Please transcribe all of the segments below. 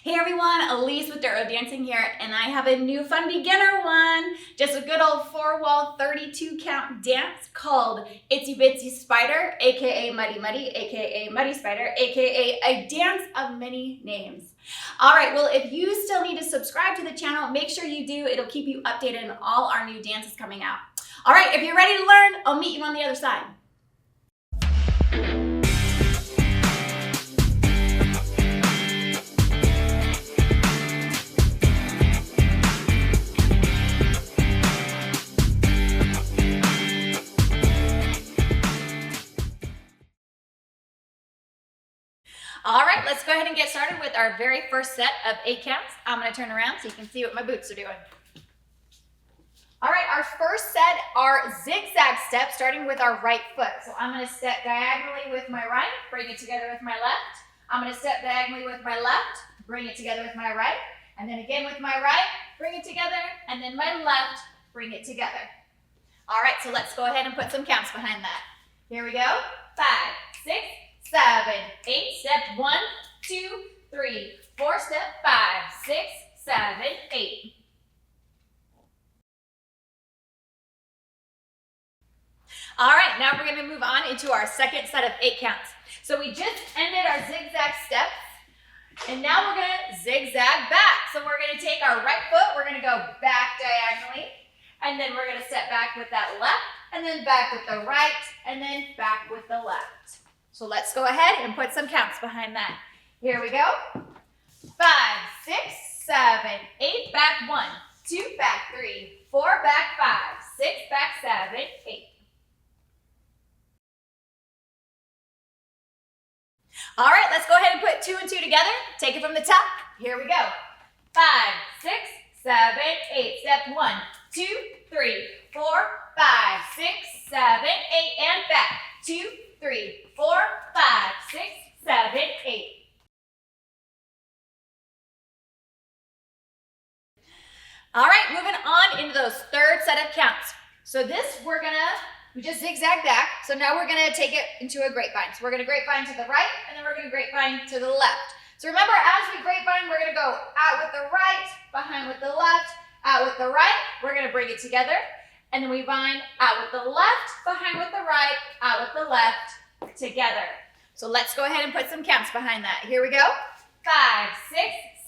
Hey everyone, Elise with Duro Dancing here, and I have a new fun beginner one. Just a good old 4-wall 32 count dance called Itsy Bitsy Spider, aka Muddy Muddy, aka Muddy Spider, aka a dance of many names. All right, well, if you still need to subscribe to the channel, make sure you do. It'll keep you updated on all our new dances coming out. All right, if you're ready to learn, I'll meet you on the other side. All right, let's go ahead and get started with our very first set of 8 counts. I'm going to turn around so you can see what my boots are doing. All right, our first set are zigzag steps, starting with our right foot. So I'm going to step diagonally with my right, bring it together with my left. I'm going to step diagonally with my left, bring it together with my right, and then again with my right, bring it together, and then my left, bring it together. All right, so let's go ahead and put some counts behind that. Here we go. 5, 6, 7, 8, step 1, 2, 3, 4, step 5, 6, 7, 8. All right, now we're going to move on into our second set of 8 counts. So we just ended our zigzag steps, and now we're going to zigzag back. So we're going to take our right foot, we're going to go back diagonally, and then we're going to step back with that left, and then back with the right, and then back with the left. So let's go ahead and put some counts behind that. Here we go. 5, 6, 7, 8, back 1, 2, back 3, 4, back 5, 6, back 7, 8. All right, let's go ahead and put 2 and 2 together. Take it from the top. Here we go. 5, 6, 7, 8. Step 1, 2, 3, 4, 5, 6, 7, 8, and back. 2, 3, 4, 5, 6, 7, 8. All right, moving on into those third set of counts. So this, we just zigzag back. So now we're gonna take it into a grapevine. So we're gonna grapevine to the right, and then we're gonna grapevine to the left. So remember, as we grapevine, we're gonna go out with the right, behind with the left, out with the right. We're gonna bring it together. And then we vine out with the left, behind with the right, out with the left, together. So let's go ahead and put some counts behind that. Here we go. 5, 6,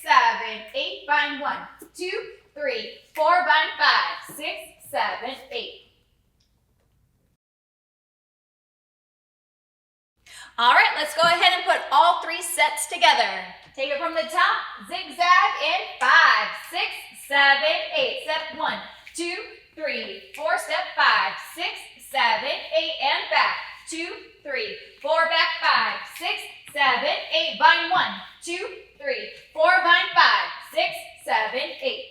7, 8, vine 1, 2, 3, 4, vine 5, 6, 7, 8. All right, let's go ahead and put all 3 sets together. Take it from the top, zigzag in 5, 6, 7, 8. Step 1, 2, 3, 4, step 5, 6, 7, 8, and back. 2, 3, 4, back 5, 6, 7, 8, vine 1, 2, 3, 4, vine 5, 6, 7, 8.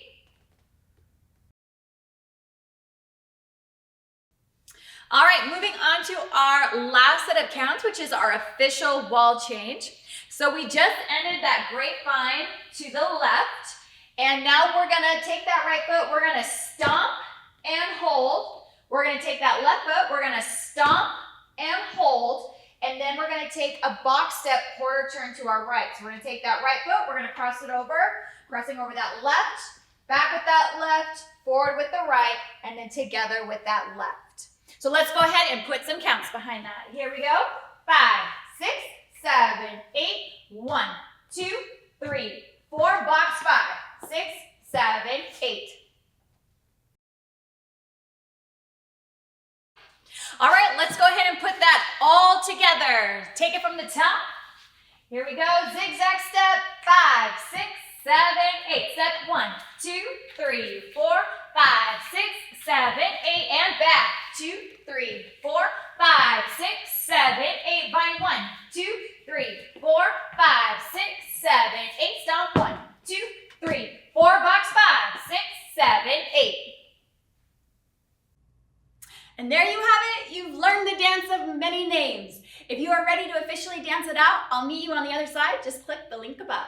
All right, moving on to our last set of counts, which is our official wall change. So we just ended that grapevine to the left, and now we're gonna take that right foot, we're gonna stomp and hold. We're gonna take that left foot, we're gonna stomp and hold, and then we're gonna take a box step quarter turn to our right. So we're gonna take that right foot, we're gonna cross it over, crossing over that left, back with that left, forward with the right, and then together with that left. So let's go ahead and put some counts behind that. Here we go. 5, 6, 7, 8, 1, 2, 3, 4, box 5, 6, 7, 8. All right, let's go ahead and put that all together. Take it from the top. Here we go. Zigzag step. 5, 6, 7, 8. Step 1, 2, 3, 4, 5, 6, 7, 8, and back. 2, 3, 4, 5, 6, 7, 8. Vine 1, 2, 3, 4, 5, 6, 7, 8. Stomp 1, 2, 3, 4. Box 5, 6, 7, 8. And there you have it. You've learned the dance of many names. If you are ready to officially dance it out, I'll meet you on the other side. Just click the link above.